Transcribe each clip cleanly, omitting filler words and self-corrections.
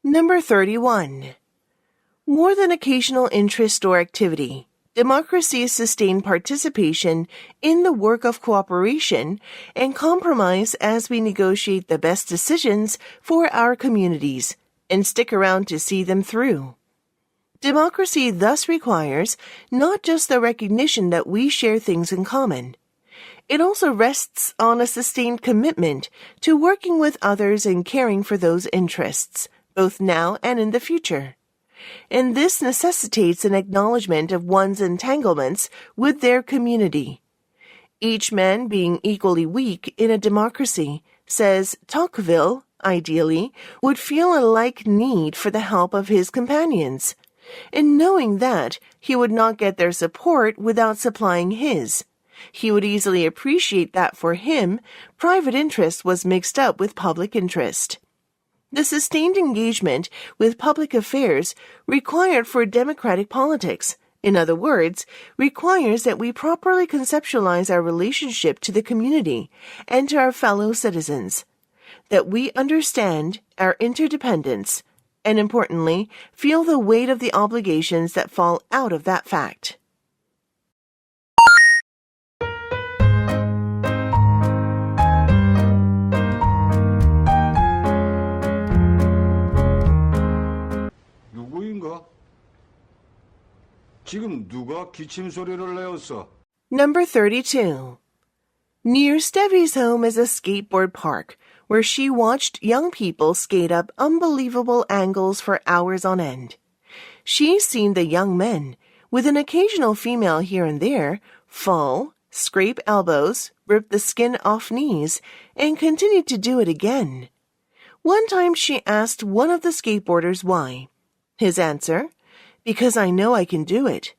Number 31. More than occasional interest or activity, democracy is sustained participation in the work of cooperation and compromise as we negotiate the best decisions for our communities and stick around to see them through. Democracy thus requires not just the recognition that we share things in common. It also rests on a sustained commitment to working with others and caring for those interests, both now and in the future. And this necessitates an acknowledgement of one's entanglements with their community. Each man being equally weak in a democracy, says Tocqueville, ideally, would feel a like need for the help of his companions, and knowing that he would not get their support without supplying his. He would easily appreciate that for him, private interest was mixed up with public interest. The sustained engagement with public affairs required for democratic politics, in other words, requires that we properly conceptualize our relationship to the community and to our fellow citizens, that we understand our interdependence, and importantly, feel the weight of the obligations that fall out of that fact. 누구인가? 지금 누가 기침 소리를 내었어? Number 32. Near Stevie's home is a skateboard park, where she watched young people skate up unbelievable angles for hours on end. She's seen the young men, with an occasional female here and there, fall, scrape elbows, rip the skin off knees, and continue to do it again. One time she asked one of the skateboarders why. His answer, "Because I know I can do it."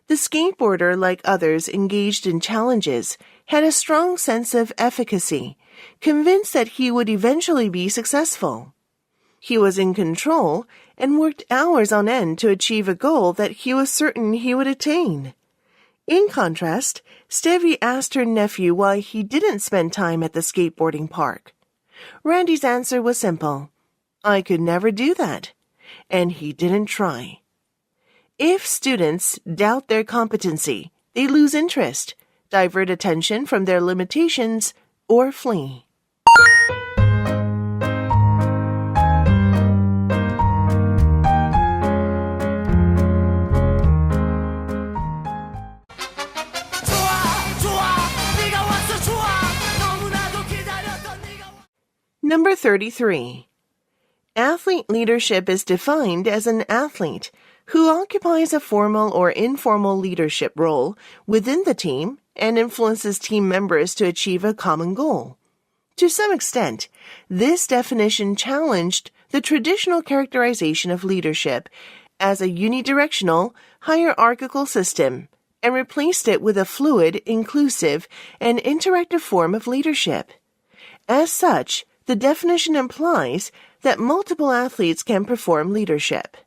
The skateboarder, like others engaged in challenges, had a strong sense of efficacy, convinced that he would eventually be successful. He was in control and worked hours on end to achieve a goal that he was certain he would attain. In contrast, Stevie asked her nephew why he didn't spend time at the skateboarding park. Randy's answer was simple. "I could never do that." And he didn't try. If students doubt their competency, they lose interest, divert attention from their limitations, or flee. Number 33. Athlete leadership is defined as an athlete who occupies a formal or informal leadership role within the team and influences team members to achieve a common goal. To some extent, this definition challenged the traditional characterization of leadership as a unidirectional, hierarchical system and replaced it with a fluid, inclusive, and interactive form of leadership. As such, the definition implies that multiple athletes can perform leadership.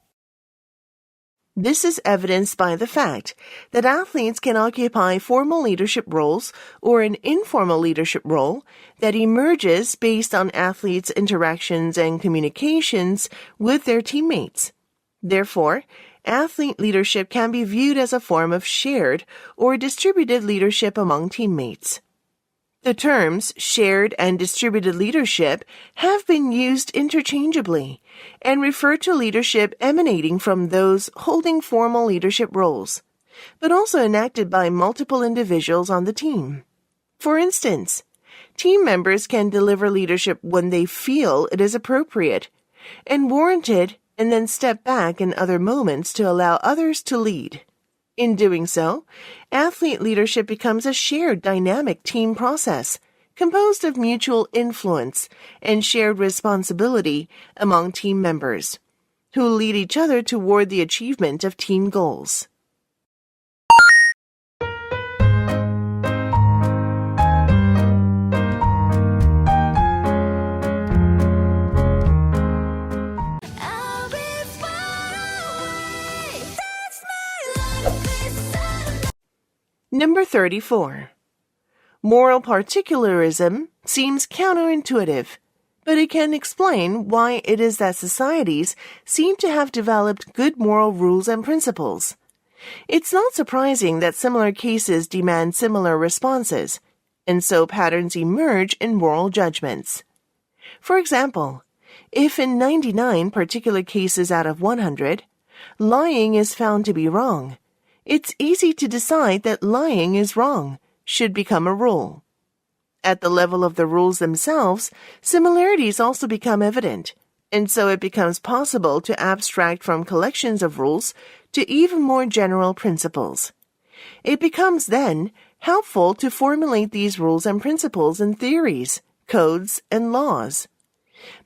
This is evidenced by the fact that athletes can occupy formal leadership roles or an informal leadership role that emerges based on athletes' interactions and communications with their teammates. Therefore, athlete leadership can be viewed as a form of shared or distributed leadership among teammates. The terms shared and distributed leadership have been used interchangeably and refer to leadership emanating from those holding formal leadership roles, but also enacted by multiple individuals on the team. For instance, team members can deliver leadership when they feel it is appropriate and warranted and then step back in other moments to allow others to lead. In doing so, athlete leadership becomes a shared dynamic team process composed of mutual influence and shared responsibility among team members, who lead each other toward the achievement of team goals. Number 34. Moral particularism seems counterintuitive, but it can explain why it is that societies seem to have developed good moral rules and principles. It's not surprising that similar cases demand similar responses, and so patterns emerge in moral judgments. For example, if in 99 particular cases out of 100, lying is found to be wrong, it's easy to decide that lying is wrong, should become a rule. At the level of the rules themselves, similarities also become evident, and so it becomes possible to abstract from collections of rules to even more general principles. It becomes, then, helpful to formulate these rules and principles in theories, codes, and laws.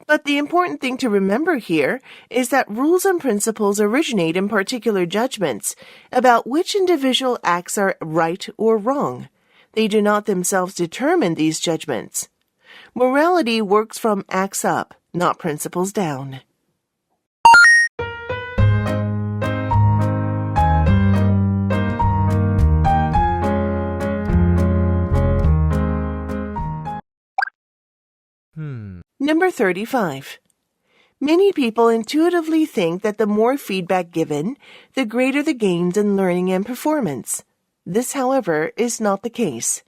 But the important thing to remember here is that rules and principles originate in particular judgments about which individual acts are right or wrong. They do not themselves determine these judgments. Morality works from acts up, not principles down. Number 35. Many people intuitively think that the more feedback given, the greater the gains in learning and performance. This, however, is not the case.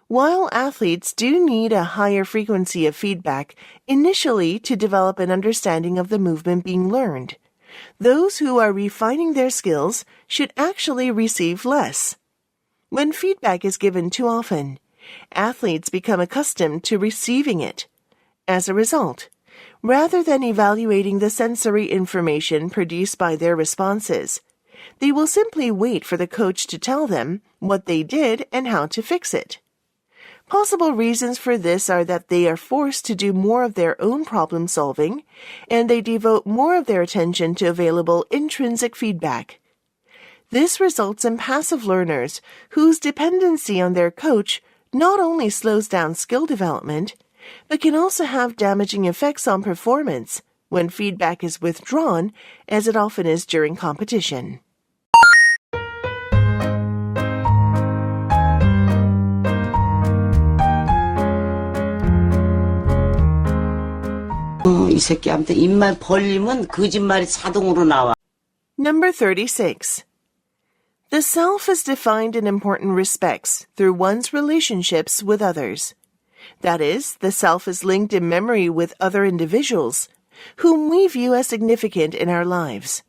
While athletes do need a higher frequency of feedback initially to develop an understanding of the movement being learned, those who are refining their skills should actually receive less. When feedback is given too often, athletes become accustomed to receiving it. As a result, rather than evaluating the sensory information produced by their responses, they will simply wait for the coach to tell them what they did and how to fix it. Possible reasons for this are that they are forced to do more of their own problem solving, and they devote more of their attention to available intrinsic feedback. This results in passive learners whose dependency on their coach not only slows down skill development, but can also have damaging effects on performance when feedback is withdrawn, as it often is during competition. 이 새끼한테 입만 벌리면 거짓말이 자동으로 나와. Number 36. The self is defined in important respects through one's relationships with others. That is, the self is linked in memory with other individuals, whom we view as significant in our lives.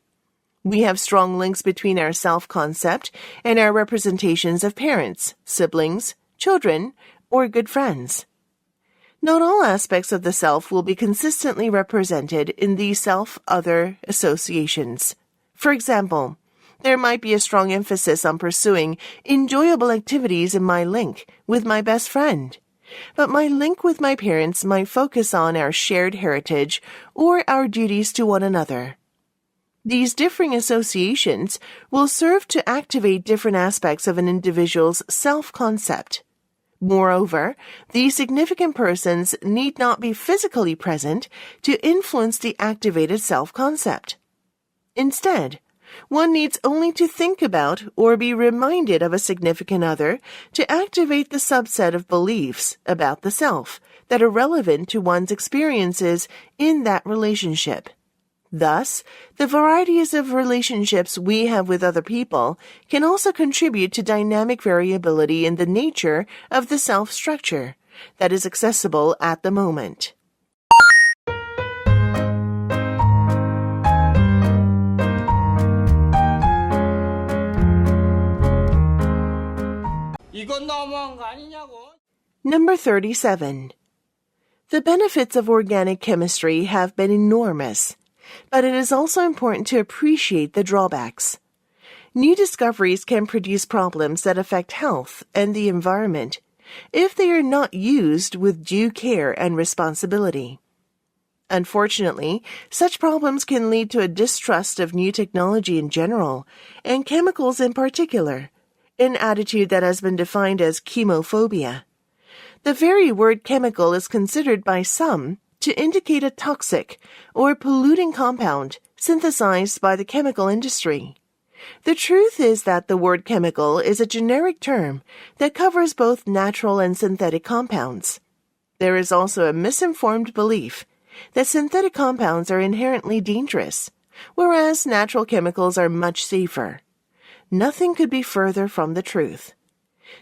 We have strong links between our self-concept and our representations of parents, siblings, children, or good friends. Not all aspects of the self will be consistently represented in these self-other associations. For example, there might be a strong emphasis on pursuing enjoyable activities in my link with my best friend. But my link with my parents might focus on our shared heritage or our duties to one another. These differing associations will serve to activate different aspects of an individual's self-concept. Moreover, these significant persons need not be physically present to influence the activated self-concept. Instead, one needs only to think about or be reminded of a significant other to activate the subset of beliefs about the self that are relevant to one's experiences in that relationship. Thus, the varieties of relationships we have with other people can also contribute to dynamic variability in the nature of the self-structure that is accessible at the moment. 이건 너무한 거 아니냐고. Number 37. The benefits of organic chemistry have been enormous, but it is also important to appreciate the drawbacks. New discoveries can produce problems that affect health and the environment if they are not used with due care and responsibility. Unfortunately, such problems can lead to a distrust of new technology in general, and chemicals in particular, an attitude that has been defined as chemophobia. The very word chemical is considered by some to indicate a toxic or polluting compound synthesized by the chemical industry. The truth is that the word chemical is a generic term that covers both natural and synthetic compounds. There is also a misinformed belief that synthetic compounds are inherently dangerous, whereas natural chemicals are much safer. Nothing could be further from the truth.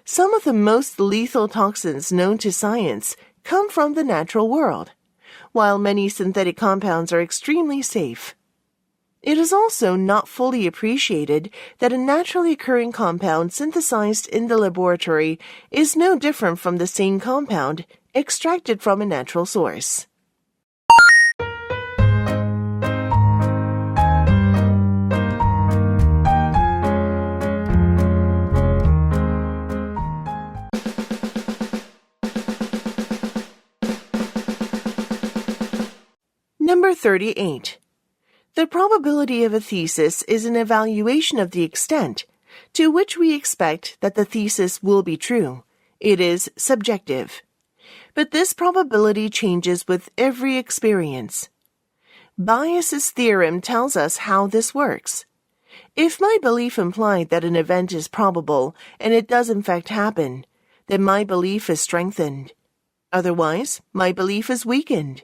Some of the most lethal toxins known to science come from the natural world, while many synthetic compounds are extremely safe. It is also not fully appreciated that a naturally occurring compound synthesized in the laboratory is no different from the same compound extracted from a natural source. Number 38. The probability of a thesis is an evaluation of the extent to which we expect that the thesis will be true. It is subjective. But this probability changes with every experience. Bayes' theorem tells us how this works. If my belief implied that an event is probable and it does in fact happen, then my belief is strengthened. Otherwise, my belief is weakened.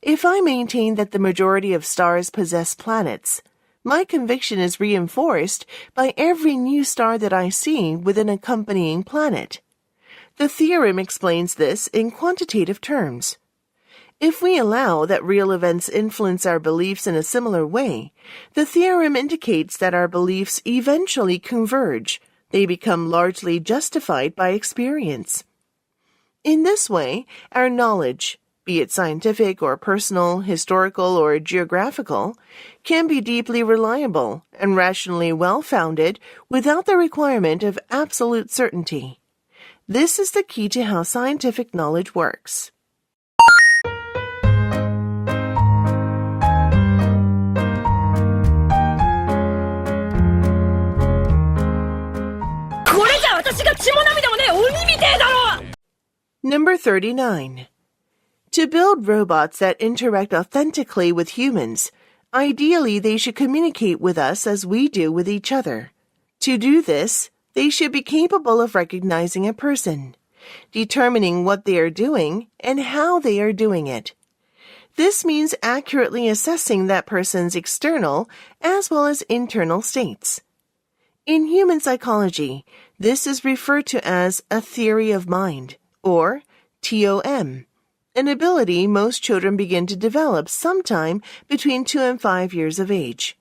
If I maintain that the majority of stars possess planets, my conviction is reinforced by every new star that I see with an accompanying planet. The theorem explains this in quantitative terms. If we allow that real events influence our beliefs in a similar way, the theorem indicates that our beliefs eventually converge. They become largely justified by experience. In this way, our knowledge, be it scientific or personal, historical or geographical, can be deeply reliable and rationally well-founded without the requirement of absolute certainty. This is the key to how scientific knowledge works. Number 39. To build robots that interact authentically with humans, ideally they should communicate with us as we do with each other. To do this, they should be capable of recognizing a person, determining what they are doing and how they are doing it. This means accurately assessing that person's external as well as internal states. In human psychology, this is referred to as a theory of mind, or TOM, an ability most children begin to develop sometime between 2 and 5 years of age.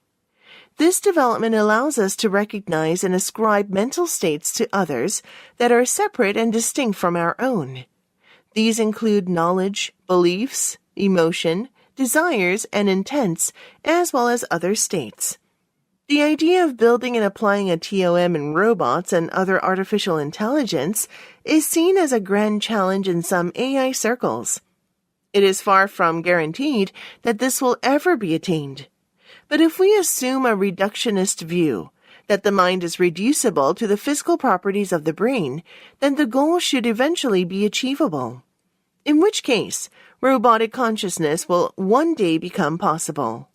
This development allows us to recognize and ascribe mental states to others that are separate and distinct from our own. These include knowledge, beliefs, emotion, desires, and intents, as well as other states. The idea of building and applying a TOM in robots and other artificial intelligence is seen as a grand challenge in some AI circles. It is far from guaranteed that this will ever be attained. But if we assume a reductionist view, that the mind is reducible to the physical properties of the brain, then the goal should eventually be achievable. In which case, robotic consciousness will one day become possible.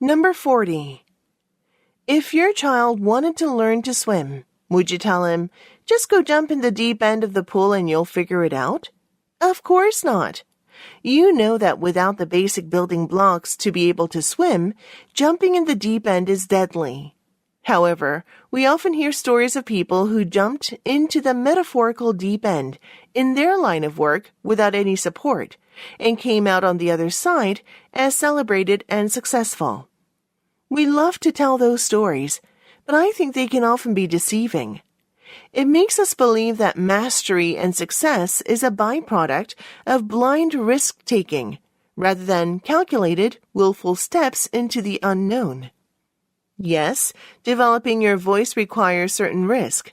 Number 40. If your child wanted to learn to swim, would you tell him, just go jump in the deep end of the pool and you'll figure it out? Of course not. You know that without the basic building blocks to be able to swim, jumping in the deep end is deadly. However, we often hear stories of people who jumped into the metaphorical deep end in their line of work without any support and came out on the other side as celebrated and successful. We love to tell those stories, but I think they can often be deceiving. It makes us believe that mastery and success is a byproduct of blind risk-taking, rather than calculated, willful steps into the unknown. Yes, developing your voice requires certain risk.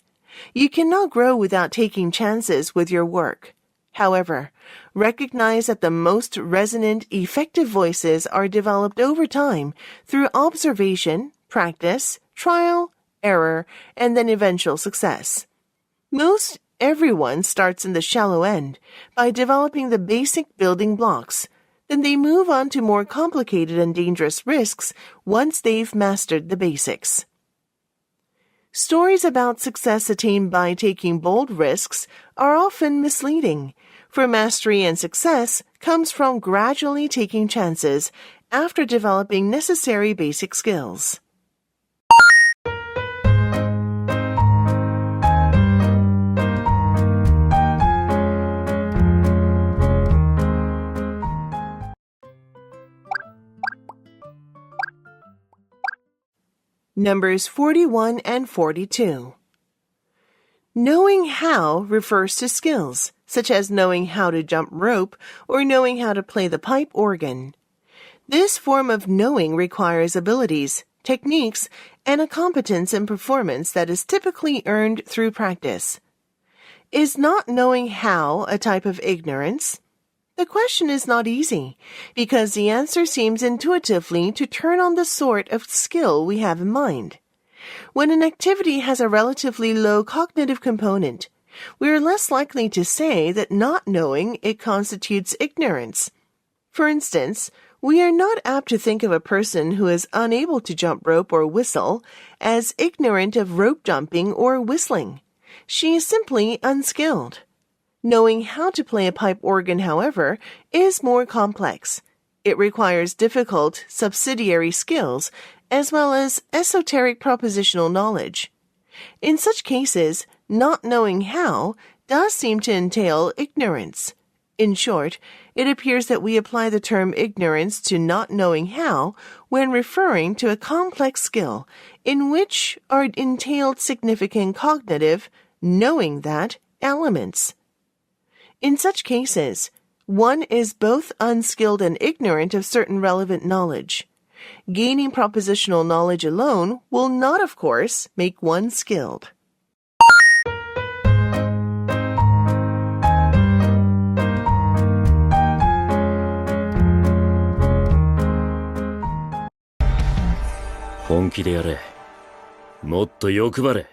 You cannot grow without taking chances with your work. However, recognize that the most resonant, effective voices are developed over time through observation, practice, trial, error, and then eventual success. Most everyone starts in the shallow end by developing the basic building blocks. then they move on to more complicated and dangerous risks once they've mastered the basics. Stories about success attained by taking bold risks are often misleading, for mastery and success comes from gradually taking chances after developing necessary basic skills. Numbers 41 and 42. Knowing how refers to skills, such as knowing how to jump rope or knowing how to play the pipe organ. This form of knowing requires abilities, techniques, and a competence in performance that is typically earned through practice. Is not knowing how a type of ignorance? The question is not easy, because the answer seems intuitively to turn on the sort of skill we have in mind. When an activity has a relatively low cognitive component, we are less likely to say that not knowing it constitutes ignorance. For instance, we are not apt to think of a person who is unable to jump rope or whistle as ignorant of rope jumping or whistling. She is simply unskilled. Knowing how to play a pipe organ, however, is more complex. It requires difficult subsidiary skills as well as esoteric propositional knowledge. In such cases, not knowing how does seem to entail ignorance. In short, it appears that we apply the term ignorance to not knowing how when referring to a complex skill in which are entailed significant cognitive, knowing that, elements. In such cases, one is both unskilled and ignorant of certain relevant knowledge. Gaining propositional knowledge alone will not, of course, make one skilled. "本気でやれ。もっと欲張れ。